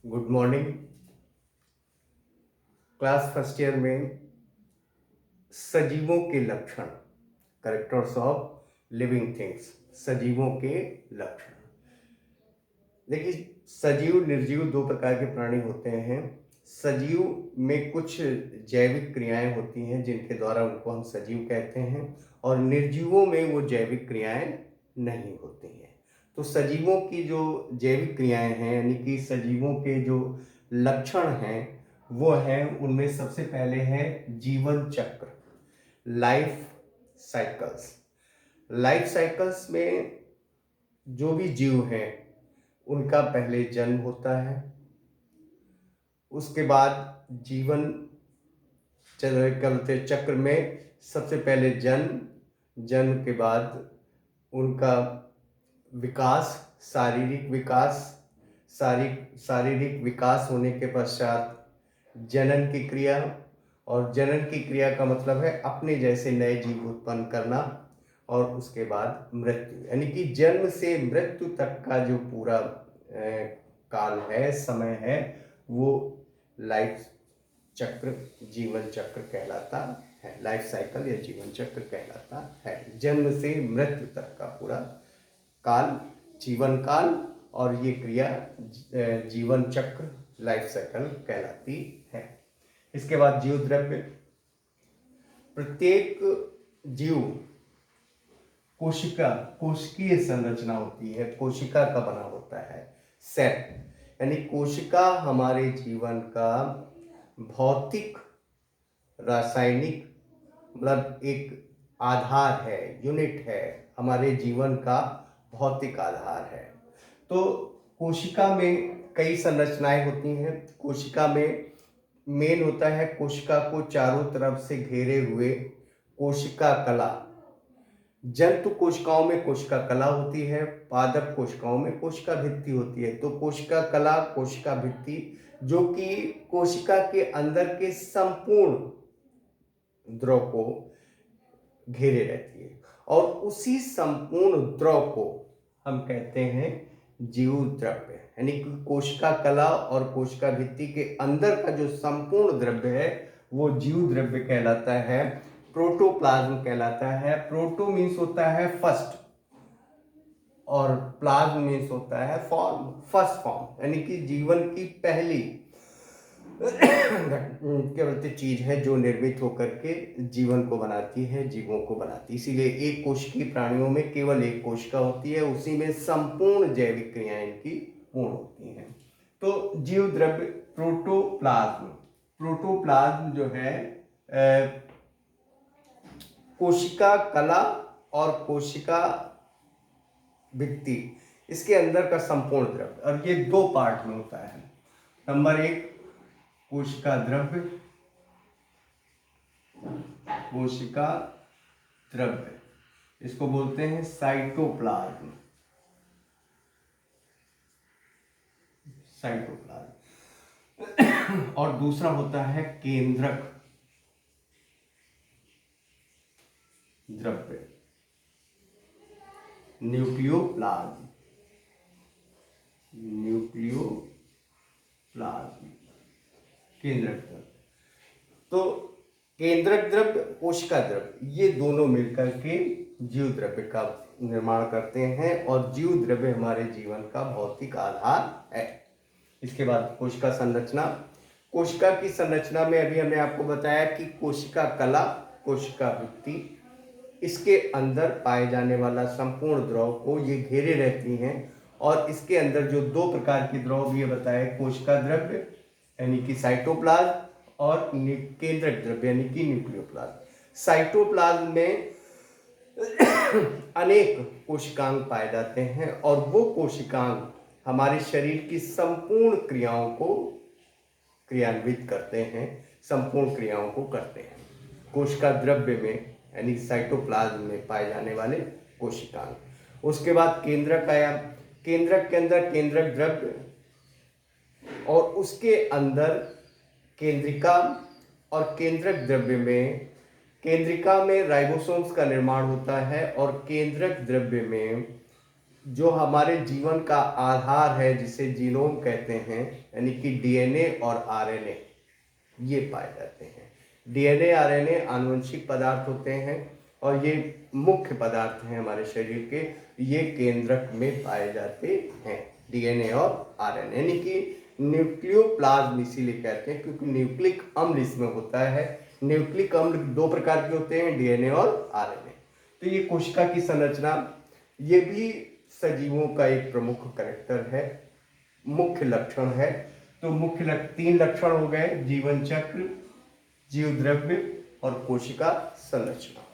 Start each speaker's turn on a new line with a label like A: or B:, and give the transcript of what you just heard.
A: Good morning. Class first year में सजीवों के लक्षण, कैरेक्टर्स ऑफ लिविंग थिंग्स, सजीवों के लक्षण। देखिए, सजीव निर्जीव दो प्रकार के प्राणी होते हैं। सजीव में कुछ जैविक क्रियाएं होती हैं जिनके द्वारा उनको हम सजीव कहते हैं, और निर्जीवों में वो जैविक क्रियाएं नहीं होती हैं। तो सजीवों की जो जैविक क्रियाएं हैं, यानी कि सजीवों के जो लक्षण हैं, वो हैं, उनमें सबसे पहले है जीवन चक्र, लाइफ साइकिल्स। लाइफ साइकिल्स में जो भी जीव हैं उनका पहले जन्म होता है, उसके बाद जीवन चलते चक्र में सबसे पहले जन्म, जन्म के बाद उनका विकास, शारीरिक विकास, शारीरिक विकास होने के पश्चात जनन की क्रिया, और जनन की क्रिया का मतलब है अपने जैसे नए जीव उत्पन्न करना, और उसके बाद मृत्यु, यानी कि जन्म से मृत्यु तक का जो पूरा काल है, समय है, वो लाइफ चक्र, जीवन चक्र कहलाता है। लाइफ साइकिल या जीवन चक्र कहलाता है। जन्म से मृत्यु तक का पूरा काल जीवन काल, और ये क्रिया जीवन चक्र, लाइफ साइकिल कहलाती है। इसके बाद जीव द्रव्य। प्रत्येक जीव कोशिकीय संरचना होती है, कोशिका का बना होता है, सेल, यानी कोशिका हमारे जीवन का भौतिक, रासायनिक, मतलब एक आधार है, यूनिट है, हमारे जीवन का भौतिक आधार है। तो कोशिका में कई संरचनाएं होती हैं। कोशिका में मेन होता है कोशिका को चारों तरफ से घेरे हुए कोशिका कला। जंतु कोशिकाओं में कोशिका कला होती है, पादप कोशिकाओं में कोशिका भित्ति होती है। तो कोशिका कला, कोशिका भित्ति, जो कि कोशिका के अंदर के संपूर्ण द्रव को घेरे रहती है, और उसी संपूर्ण द्रव को हम कहते हैं जीव द्रव्य। यानी कि कोशिका कला और कोशिका भित्ति के अंदर का जो संपूर्ण द्रव्य है वो जीव द्रव्य कहलाता है, प्रोटोप्लाज्म कहलाता है। प्रोटो मीन्स होता है फर्स्ट, और प्लाज्म मीन्स होता है फॉर्म, फर्स्ट फॉर्म, यानी कि जीवन की पहली केवल चीज है जो निर्मित होकर के जीवन को बनाती है, जीवों को बनाती है। इसीलिए एक कोशिकीय प्राणियों में केवल एक कोशिका होती है, उसी में संपूर्ण जैविक क्रियाएं इनकी पूर्ण होती हैं। तो जीव द्रव्य, प्रोटोप्लाज्म, प्रोटोप्लाज्म जो है कोशिका कला और कोशिका भित्ति, इसके अंदर का संपूर्ण द्रव्य, और ये दो पार्ट में होता है। नंबर एक कोशिका द्रव्य, कोशिका द्रव्य, इसको बोलते हैं साइटोप्लाज्म, साइटोप्लाज्म। और दूसरा होता है केंद्रक द्रव्य, न्यूक्लियोप्लाज्म, न्यूक्लियोप्लाज्म, केंद्रक द्रव्य। तो केंद्रक द्रव्य, कोशिका द्रव्य, ये दोनों मिलकर के जीव द्रव्य का निर्माण करते हैं, और जीव द्रव्य हमारे जीवन का भौतिक आधार है। इसके बाद कोशिका संरचना। कोशिका की संरचना में अभी हमने आपको बताया कि कोशिका कला, कोशिका भित्ति, इसके अंदर पाए जाने वाला संपूर्ण द्रव को ये घेरे रहती हैं, और इसके अंदर जो दो प्रकार के द्रव भी बताए, कोशिका द्रव्य यानी कि साइटोप्लाज्म, और केंद्रक द्रव्य यानी कि न्यूक्लियोप्लाज्म। साइटोप्लाज्म में अनेक कोशिकांग पाए जाते हैं, और वो कोशिकांग हमारे शरीर की संपूर्ण क्रियाओं को क्रियान्वित करते हैं, संपूर्ण क्रियाओं को करते हैं। कोशिका द्रव्य में यानी साइटोप्लाज्म में पाए जाने वाले कोशिकांग। उसके बाद केंद्रक आया। केंद्रक के अंदर केंद्रक द्रव्य, और उसके अंदर केंद्रिका, और केंद्रक द्रव्य में, केंद्रिका में राइबोसोम्स का निर्माण होता है, और केंद्रक द्रव्य में जो हमारे जीवन का आधार है, जिसे जीनोम कहते हैं, यानी कि डीएनए और आरएनए, ये पाए जाते हैं। डीएनए आरएनए आनुवंशिक पदार्थ होते हैं और ये मुख्य पदार्थ हैं हमारे शरीर के। ये केंद्रक में पाए जाते हैं, डीएनए और आरएनए, यानी कि न्यूक्लियोप्लाज्म इसीलिए कहते हैं क्योंकि न्यूक्लिक अम्ल इसमें होता है। न्यूक्लिक अम्ल दो प्रकार के होते हैं, डीएनए और आरएनए। तो ये कोशिका की संरचना, ये भी सजीवों का एक प्रमुख कैरेक्टर है, मुख्य लक्षण है। तो तीन लक्षण हो गए: जीवन चक्र, जीव द्रव्य और कोशिका संरचना।